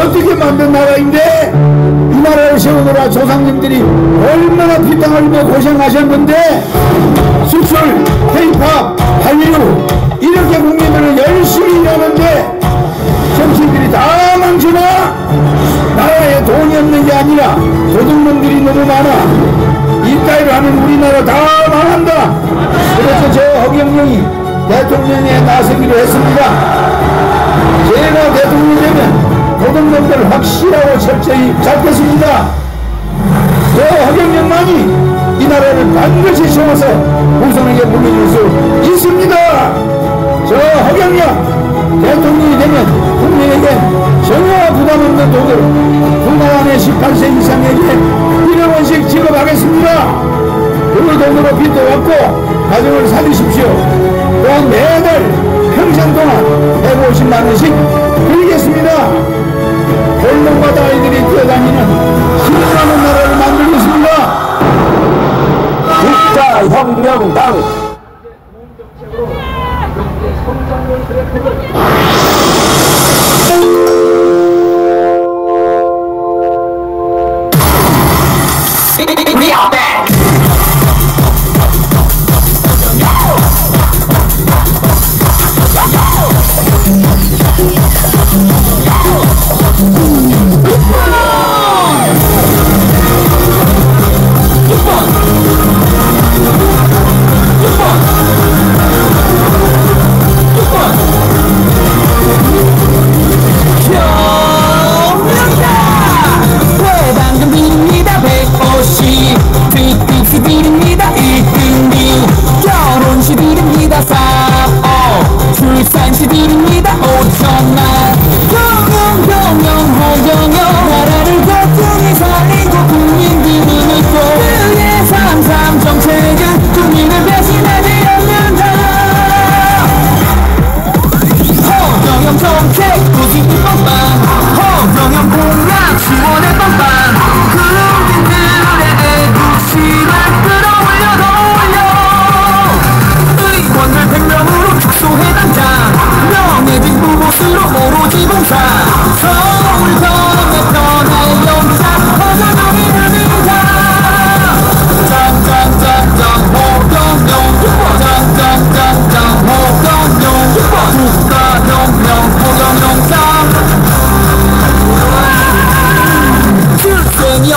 어떻게 만든 나라인데 이 나라를 세우느라 조상님들이 얼마나 피땀 흘리며 고생하셨는데 수출, K-팝, 한류 이렇게 국민들은 열심히 일하는데 정치인들이 다 망치나 나라에 돈이 없는 게 아니라 도둑놈들이 너무 많아. 이따위로 하는 우리나라 다 망한다. 그래서 저 허경영이 대통령에 나서기로 했습니다. 제가 대통령이 되면 도둑놈들 확실하고 철저히 잡겠습니다. 저 허경영만이 이 나라를 반드시 세워서 후손에게 물려줄 수 있습니다. 저 허경영 대통령이 되면 국민에게 전혀 부담 없는 돈을 국가 안에 18세 이상에게 1억 원씩 지급하겠습니다. 그 돈으로 빚도 갚고 가정을 살리십시오. 또한 매달 평생 동안 150만 원씩 드리겠습니다. 골목마다 아이들이 뛰어다니는 힘나는 나라를 만들겠습니다. 국가혁명당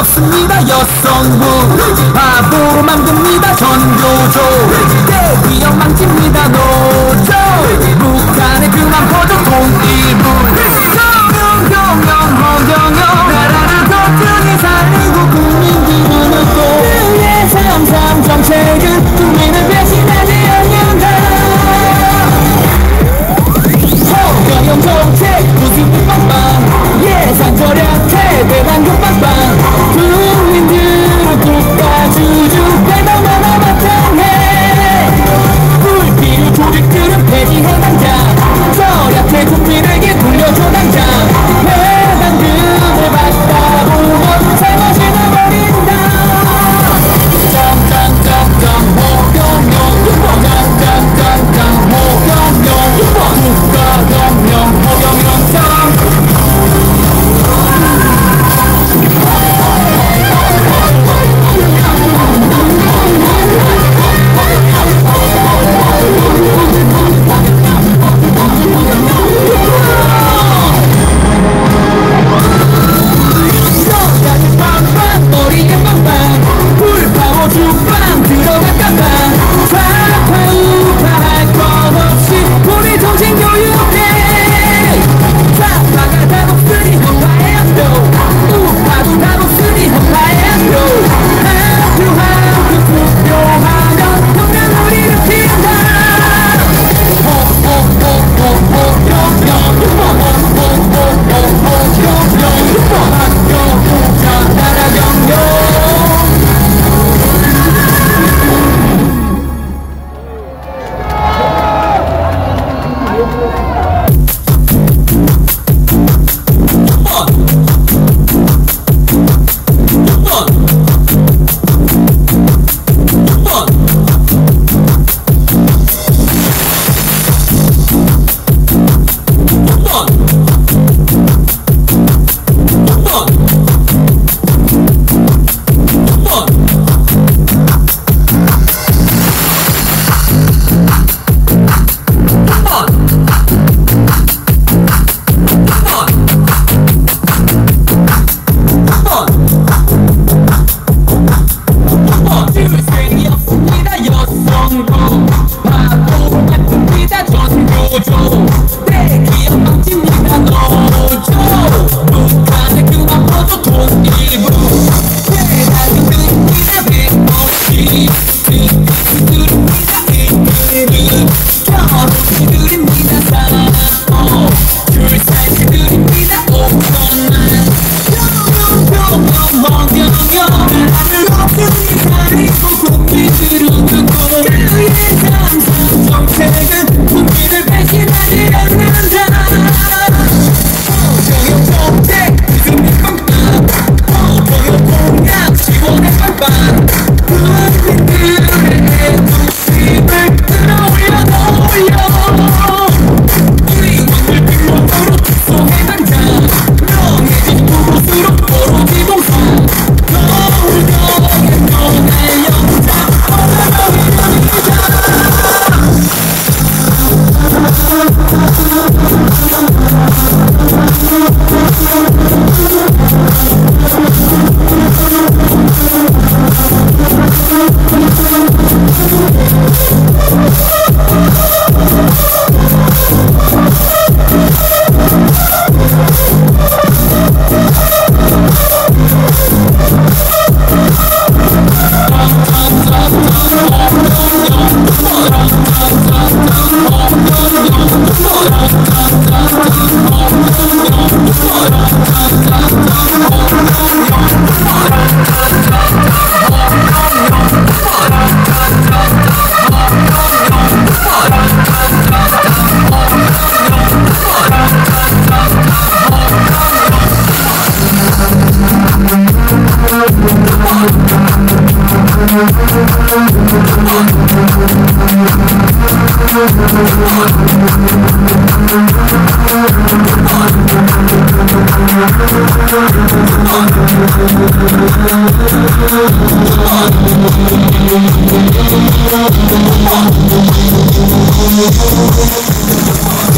없습니다. 여성부 바보로 만듭니다. 전교조 대기업 망칩니다. 노조 북한의 그만 퍼져 통일부 허경영 나라를 거뜬히 살리고 국민들은 웃고 그의 삼삼 정책은 국민을 배신하지 않는다. 허경영 정책 부수기 빵빵 예산 절약해 대단금 빵빵 국민들은 국가 주주 대단하나 마땅해. 결혼식드립니다 사랑 출산식드립니다 5천만 나를 없으니 살이고 국민들은 듣고 그의 참상 정책은 국민을 배신하지 않는다 경영 정책 웃음이 빵빵 경영 공약 지원의 빵빵 국민들의 애국심을 끌어올려 우리 원들 빈몸으로 축소해 당장 명예진 무엇으로 오로지 봉사 거울덕에 너의 영장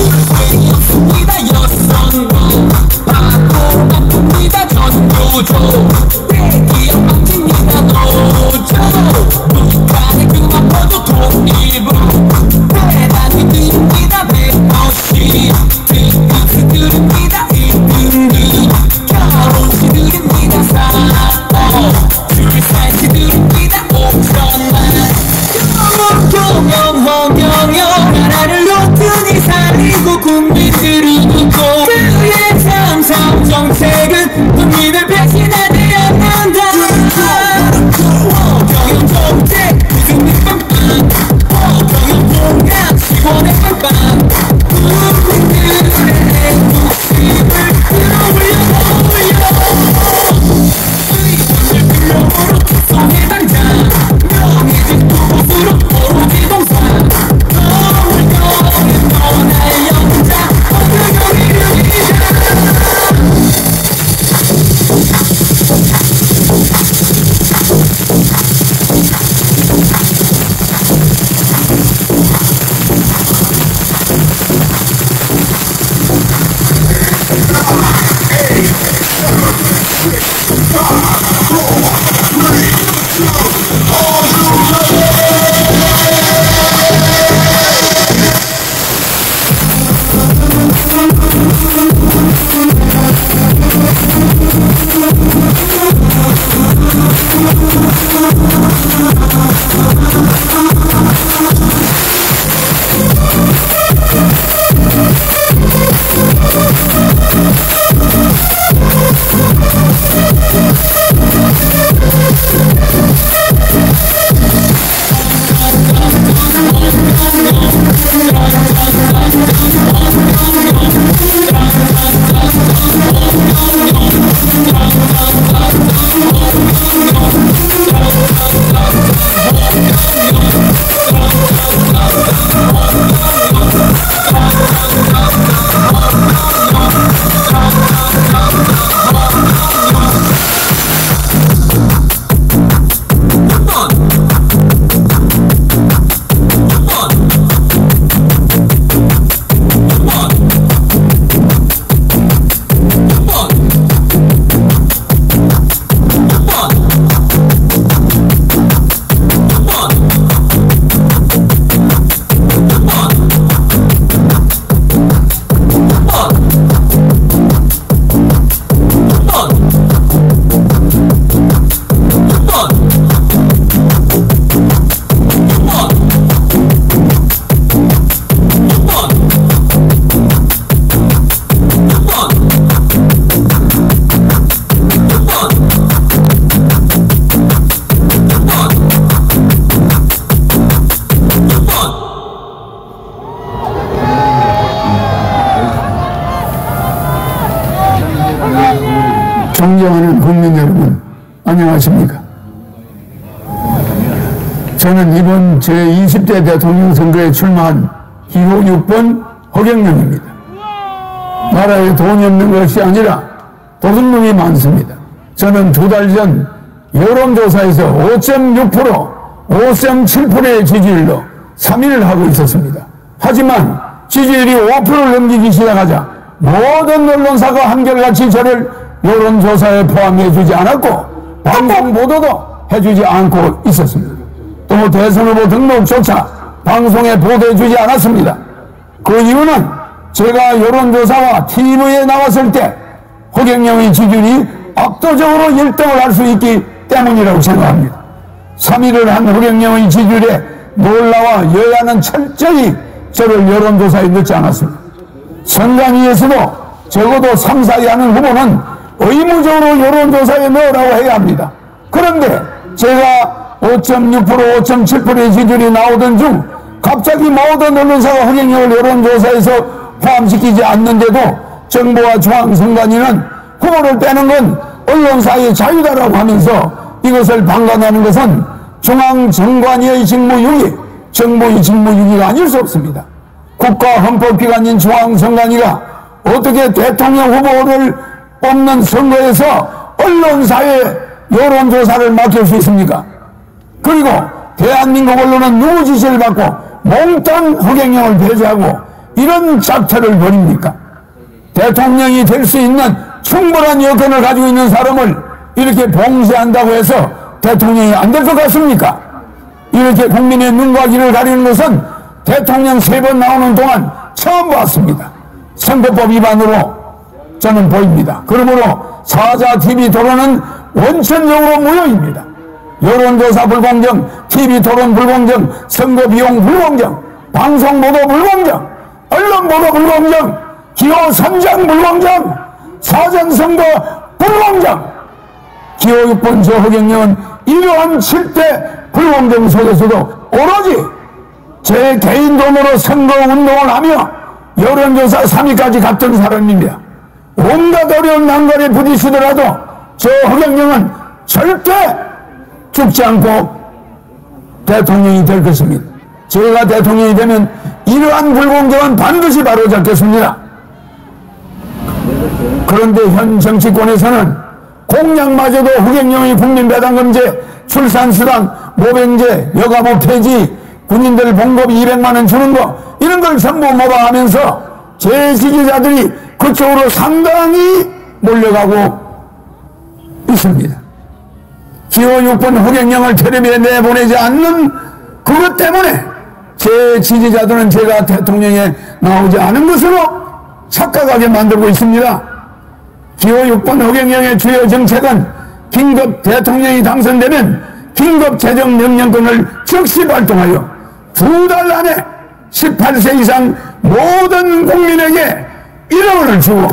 없습니다 여성도 받고 바쁩니다 전도조 대기업 막힙니다 노조 북한의 그만둬도 통일부 대단히 듭니다 100%씩 등급 드립니다 1등급 결혼식 드립니다 4억 출산식 드립니다 5천만 경영 나라를 놓더니 살리고 국민들을 웃고 그의 참상 정책은 국민을 배신하지 않는다 경영 정책 웃음이 빵빵 경영 공약 지원의 빵빵 국민들의 애국심을 끌어올려 의원들 빈몸으로 축소해 당장 명예진 무엇으로 오로지 봉사 너의 영장 어떻게 이루리자 존경하는 국민 여러분, 안녕하십니까? 저는 이번 제20대 대통령 선거에 출마한 기호 6번 허경영입니다. 나라에 돈이 없는 것이 아니라 도둑놈이 많습니다. 저는 2달 전 여론조사에서 5.6%, 5.7%의 지지율로 3위를 하고 있었습니다. 하지만 지지율이 5%를 넘기기 시작하자 모든 언론사가 한결같이 저를 여론조사에 포함해주지 않았고 방송 보도도 해주지 않고 있었습니다. 또 대선 후보 등록조차 방송에 보도해주지 않았습니다. 그 이유는 제가 여론조사와 TV에 나왔을 때 허경영의 지지율이 압도적으로 1등을 할 수 있기 때문이라고 생각합니다. 3위를 한 허경영의 지지율에 놀라와 여야는 철저히 저를 여론조사에 넣지 않았습니다. 선관위에서도 적어도 3, 4위 하는 후보는 의무적으로 여론조사에 넣으라고 해야 합니다. 그런데 제가 5.6%, 5.7%의 지지율이 나오던 중 갑자기 모든 언론사가 허경영을 여론조사에서 포함시키지 않는데도 정부와 중앙선관위는 후보를 빼는 건 언론사의 자유다라고 하면서 이것을 방관하는 것은 중앙선관위의 직무유기, 정부의 직무유기가 아닐 수 없습니다. 국가헌법기관인 중앙선관위가 어떻게 대통령 후보를 뽑는 선거에서 언론사에 여론조사를 맡길 수 있습니까? 그리고 대한민국 언론은 누구 지시를 받고 몽땅 허경영을 배제하고 이런 작태를 벌입니까? 대통령이 될 수 있는 충분한 여건을 가지고 있는 사람을 이렇게 봉쇄한다고 해서 대통령이 안 될 것 같습니까? 이렇게 국민의 눈과 귀를 가리는 것은 대통령 3번 나오는 동안 처음 봤습니다. 선거법 위반으로 저는 보입니다. 그러므로 사자 TV 토론은 원천적으로 무효입니다. 여론조사 불공정, TV 토론 불공정, 선거 비용 불공정, 방송 보도 불공정, 언론 보도 불공정, 기호 선정 불공정, 사전선거 불공정. 기호 6번 저 허경영은 이러한 7대 불공정 속에서도 오로지 제 개인 돈으로 선거운동을 하며 여론조사 3위까지 갔던 사람입니다. 온갖 어려운 난관에 부딪히더라도 저 허경영은 절대 죽지 않고 대통령이 될 것입니다. 제가 대통령이 되면 이러한 불공정은 반드시 바로잡겠습니다. 그런데 현 정치권에서는 공약마저도 허경영의 국민배당금제, 출산수당, 모병제, 여가부 폐지, 군인들 봉급 200만원 주는 거 이런 걸 전부 모방하면서 제 지지자들이 그쪽으로 상당히 몰려가고 있습니다. 기호 6번 허경영을 텔레비에 내보내지 않는 그것 때문에 제 지지자들은 제가 대통령에 나오지 않은 것으로 착각하게 만들고 있습니다. 기호 6번 허경영의 주요 정책은 긴급 대통령이 당선되면 긴급 재정명령권을 즉시 발동하여 2달 안에 18세 이상 모든 국민에게 1억 원을 주고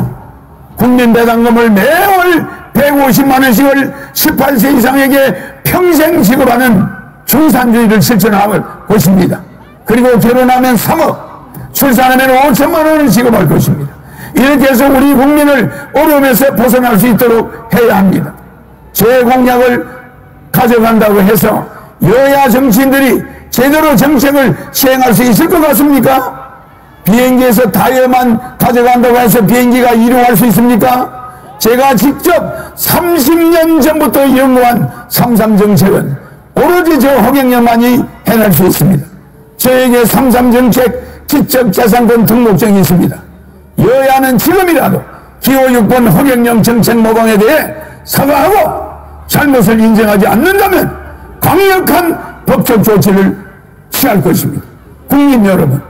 국민배당금을 매월 150만원씩을 18세 이상에게 평생 지급하는 중산주의를 실천할 것입니다. 그리고 결혼하면 3억, 출산하면 5천만원을 지급할 것입니다. 이렇게 해서 우리 국민을 어려움에서 벗어날 수 있도록 해야 합니다. 제 공약을 가져간다고 해서 여야 정치인들이 제대로 정책을 시행할 수 있을 것 같습니까? 비행기에서 타이어만 가져간다고 해서 비행기가 이동할 수 있습니까? 제가 직접 30년 전부터 연구한 3.3 정책은 오로지 저 허경영만이 해낼 수 있습니다. 저에게 3.3 정책 지적재산권 등록증이 있습니다. 여야는 지금이라도 기호 6번 허경영 정책 모방에 대해 사과하고 잘못을 인정하지 않는다면 강력한 법적 조치를 취할 것입니다. 국민 여러분,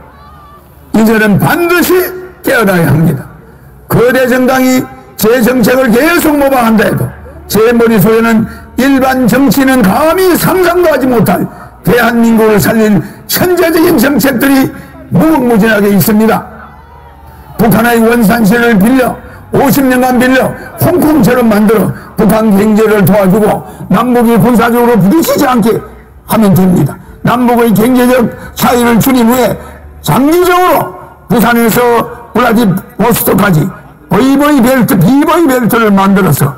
이제는 반드시 깨어나야 합니다. 거대 정당이 제 정책을 계속 모방한다 해도 제 머릿속에는 일반 정치인은 감히 상상도 하지 못할 대한민국을 살릴 천재적인 정책들이 무궁무진하게 있습니다. 북한의 원산시를 빌려 50년간 빌려 홍콩처럼 만들어 북한 경제를 도와주고 남북이 군사적으로 부딪히지 않게 하면 됩니다. 남북의 경제적 차이를 줄인 후에 장기적으로 부산에서 블라디보스토크까지 비보이 벨트를 만들어서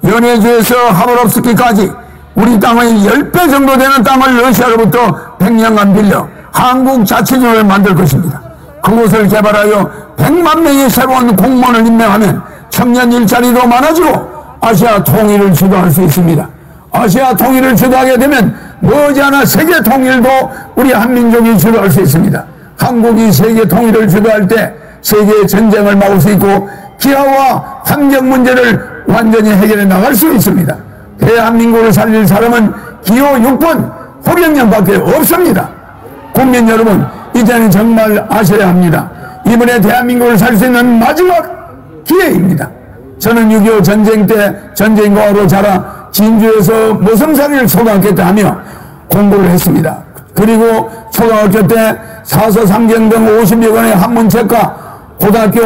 연해주에서 하바롭스키까지 우리 땅의 10배 정도 되는 땅을 러시아로부터 100년간 빌려 한국 자치주를 만들 것입니다. 그곳을 개발하여 100만 명의 새로운 공무원을 임명하면 청년 일자리도 많아지고 아시아 통일을 주도할 수 있습니다. 아시아 통일을 주도하게 되면 머지않아 세계 통일도 우리 한민족이 주도할 수 있습니다. 한국이 세계 통일을 주도할 때 세계의 전쟁을 막을 수 있고 기아와 환경 문제를 완전히 해결해 나갈 수 있습니다. 대한민국을 살릴 사람은 기호 6번 호경영밖에 없습니다. 국민 여러분, 이제는 정말 아셔야 합니다. 이번에 대한민국을 살 수 있는 마지막 기회입니다. 저는 6.25 전쟁 때 전쟁과로 자라 진주에서 모성사리를 초등학교 때 하며 공부를 했습니다. 그리고 초등학교 때 사서 삼경 등 50여 권의 한문책과 고등학교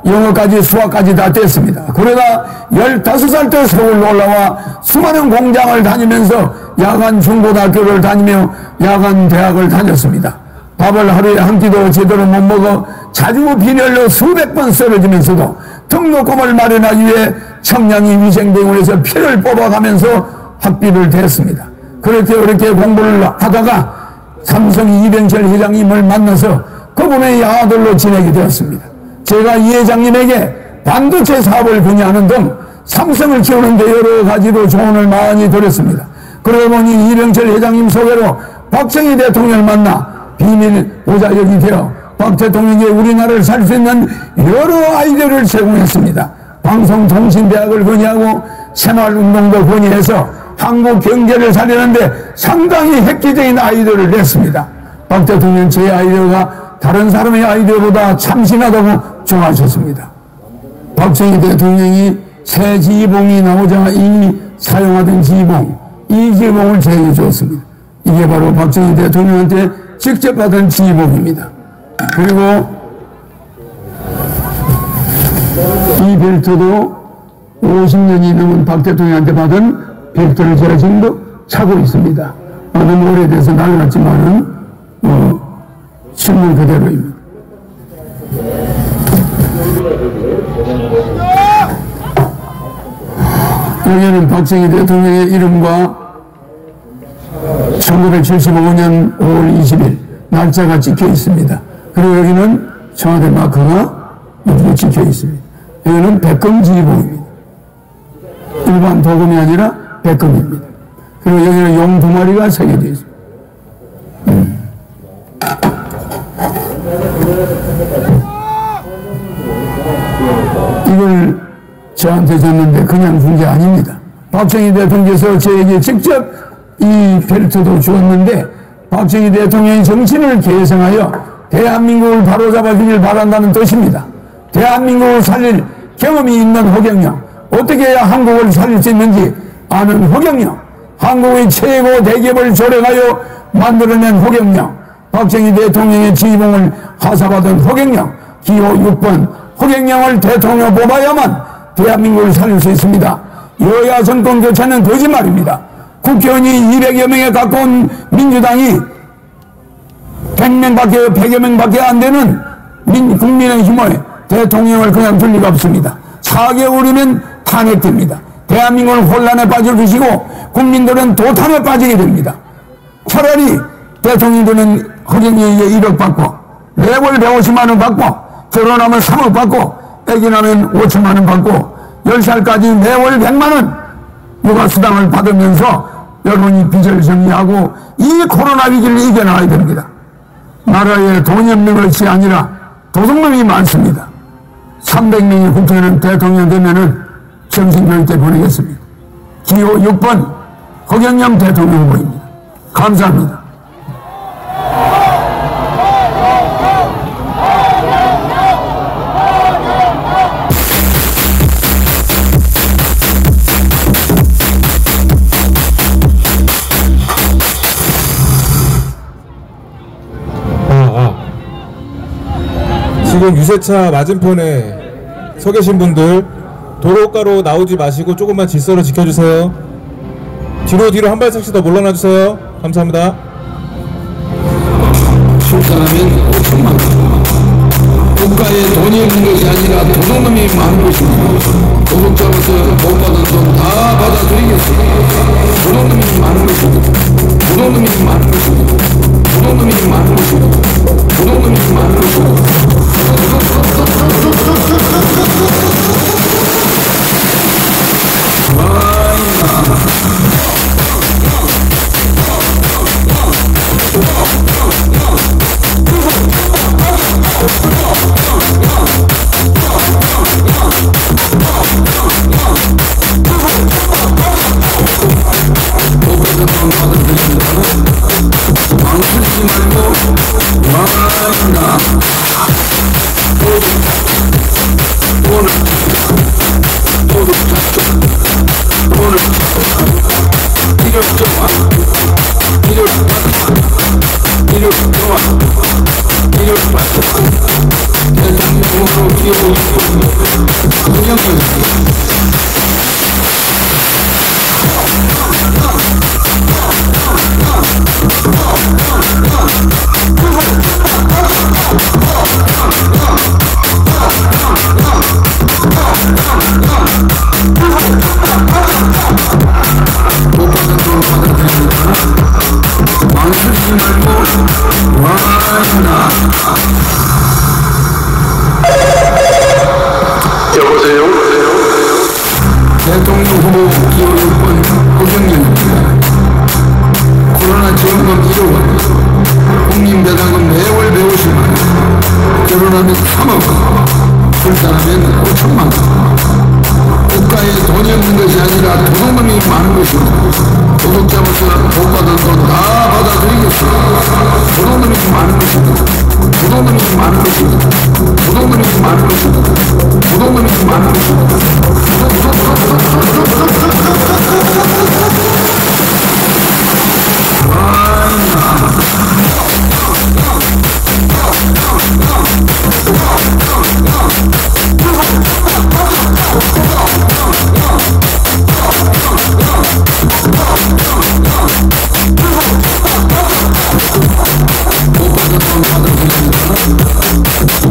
영어까지 수학까지 다 뗐습니다. 그러다 15살 때 서울로 올라와 수많은 공장을 다니면서 야간 중고등학교를 다니며 야간 대학을 다녔습니다. 밥을 하루에 한 끼도 제대로 못 먹어 자주 빈혈로 수백 번 쓰러지면서도 등록금을 마련하기 위해 청량리 위생병원에서 피를 뽑아가면서 학비를 댔습니다. 그렇게 어렵게 공부를 하다가 삼성 이병철 회장님을 만나서 그분의 아들로 지내게 되었습니다. 제가 이 회장님에게 반도체 사업을 분야하는 등 삼성을 키우는 데 여러 가지로 조언을 많이 드렸습니다. 그러다 보니 이병철 회장님 소개로 박정희 대통령을 만나 비밀 보좌역이 되어 박 대통령이 우리나라를 살 수 있는 여러 아이디어를 제공했습니다. 방송통신대학을 건의하고 새마을운동도 건의해서 한국 경제를 살리는데 상당히 획기적인 아이디어를 냈습니다. 박 대통령 제 아이디어가 다른 사람의 아이디어보다 참신하다고 좋아하셨습니다. 박정희 대통령이 새 지휘봉이 나오자 이 사용하던 지휘봉, 이 지휘봉을 제게 줬습니다. 이게 바로 박정희 대통령한테 직접 받은 지휘봉입니다. 그리고 이 벨트도 50년이 넘은 박 대통령한테 받은 벨트를 제가 지금도 차고 있습니다. 너무 오래돼서 낡았지만은 실물 그대로입니다. 여기는 박정희 대통령의 이름과 1975년 5월 20일 날짜가 찍혀 있습니다. 그리고 여기는 청와대 마크가 이렇게 찍혀 있습니다. 여기는 백금지휘봉입니다. 일반 도금이 아니라 백금입니다. 그리고 여기는 용 2마리가 새겨져 있습니다. 이걸 저한테 줬는데 그냥 준 게 아닙니다. 박정희 대통령께서 저에게 직접 이 벨트도 주었는데 박정희 대통령이 정신을 계승하여 대한민국을 바로잡아주길 바란다는 뜻입니다. 대한민국을 살릴 경험이 있는 허경영, 어떻게 해야 한국을 살릴 수 있는지 아는 허경영, 한국의 최고 대기업을 조력하여 만들어낸 허경영, 박정희 대통령의 지휘봉을 하사받은 허경영, 기호 6번 허경영을 대통령 뽑아야만 대한민국을 살릴 수 있습니다. 여야 정권 교체는 거짓말입니다. 국회의원이 200여 명에 가까운 민주당이 100여 명밖에 안 되는 국민의힘의 대통령을 그냥 둘 리가 없습니다. 4개월이면 탄핵됩니다. 대한민국을 혼란에 빠져주시고 국민들은 도탄에 빠지게 됩니다. 차라리 대통령들은 허경영에게 1억 받고 매월 150만 원 받고 결혼하면 3억 받고 애기 나면 5천만 원 받고 10살까지 매월 100만 원 육아수당을 받으면서 여러분이 빚을 정리하고 이 코로나 위기를 이겨나가야 됩니다. 나라에 돈이 없는 것이 아니라 도둑놈이 많습니다. 300명이 국회의원 대통령 되면은 정신교육대 보내겠습니다. 기호 6번 허경영 대통령 후보입니다. 감사합니다. 지금 유세차 맞은편에 서 계신 분들 도로가로 나오지 마시고 조금만 질서를 지켜주세요. 뒤로 한 발짝씩 더 물러나주세요. 감사합니다. 출산하면 5천만 원. 국가에 돈이 없는 것이 아니라 도둑놈이 많은 것입니다. 도둑 잡아서 못 받은 돈 다 도둑놈이 많은 것이고 도둑놈이 많은 것이고 도둑놈이 많은 것이고 망설이지 말고 와라 오늘 오늘 이럴 좋아 이럴 좋아 이럴 좋아 이럴 좋아 대장님으로 기어오고 그냥은 망설이지 말고 와라 여보세요? 대통령 후보 기호 6번 허경영입니다. 코로나 지원금 1억 국민 배당금 매월 150만 원, 결혼하면 3억, 출산하면 5천만 원. 국가에 돈이 없는 것이 아니라 도둑놈이 많은 것이고 도둑 잡아서 복 받은 돈 다 받아들이겠습니다. 도둑놈이 많은 것이고 도둑놈이 많은 것이고 도둑놈이 많은 것이고 도둑놈이 많은 것이고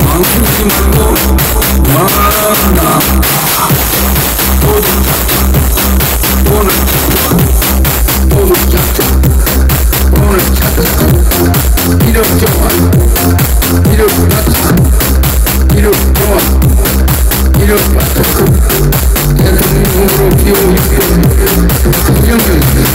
망설이지 말고 와라 오늘 찾자 오늘 찾자 이력 좋아 이력 받자 이력 좋아 이력 받자 대통령으로 기호 6번 허경영입니다.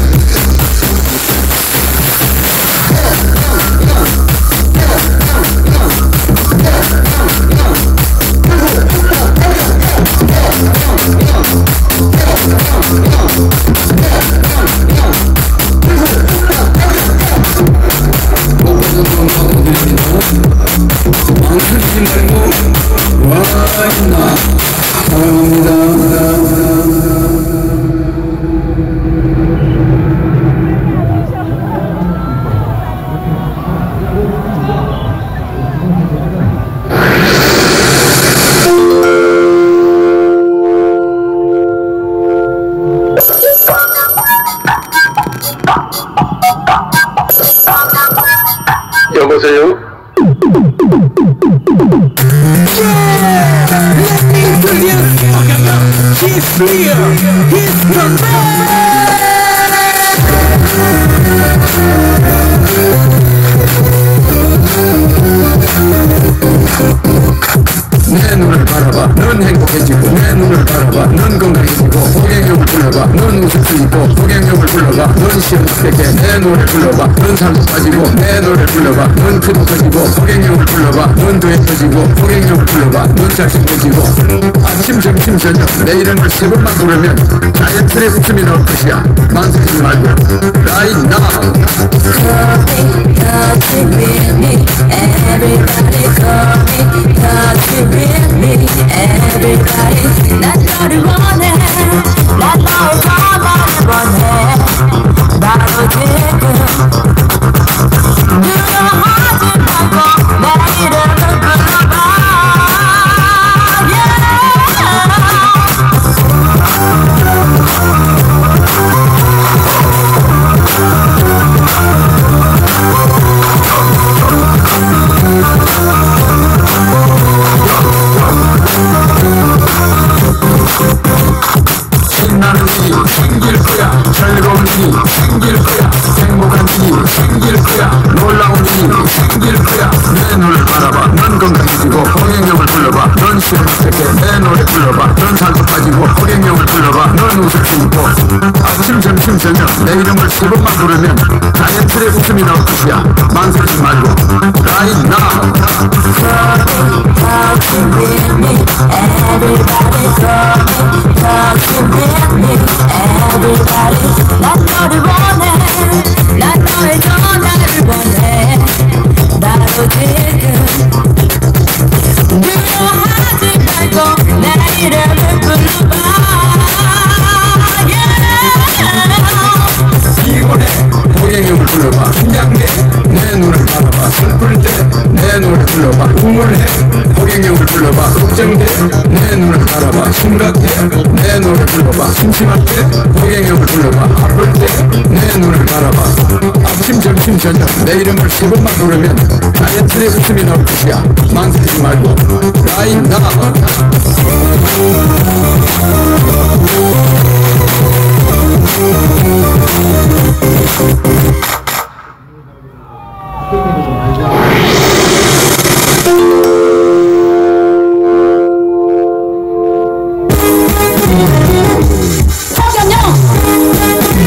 망설이지 말고 와라 사랑합니다. 여보세요? He's here, he's the 내 눈을 바라봐 넌 행복해지고 내 눈을 바라봐 넌 건강해지고 호갱형을 불러봐 넌 웃을 수 있고 호갱형을 불러봐 넌 시험 합격해 내 노래 불러봐 넌 살도 빠지고 내 노래 불러봐 넌 부도 터지고 호갱형을 불러봐 넌 도해터지고 호갱형을 불러봐 넌 잘생겨지고 아침 점심 저녁 내 이름을 3번만 부르면 다이어트에 웃음이 나올 것이야. 망설이지 말고 right now Everybody call me, cause you really everybody 난 너를 원해 난 너의 가만히 원해 바로 지금 두려워하지 말고 내 이름을 불러봐 yeah. 허경영을 불러봐. 넌 시원하게 내 노래 불러봐. 넌 살도 빠지고 허경영을 불러봐. 넌 웃을 수 있고 아침 점심 저녁 내 이름을 3번만 부르면 다이어트에 웃음이 나올 것이야. 망설이지 말고 right now. Talking with me, everybody talking with me, everybody. 난 너를 원해, 난 너의 전화를 원해. 나도 지금 두려워하지 말고 내 이름을 불러봐. 피곤해 허경영을 불러봐. 긴장돼 내 노래를 바라봐. 슬플 때 내 노래 불러봐. 우물해 허경영을 불러봐. 걱정돼 내 노래를 바라봐. 심각해 내 노래 불러봐. 심심할 때 허경영을 불러봐. 아플 때 내 노래를 바라봐. 아침 점심 저녁 내 이름을 10번만 부르면 다이어트에 웃음이 나올 것이야. 망설이지 말고 right now. 허경영!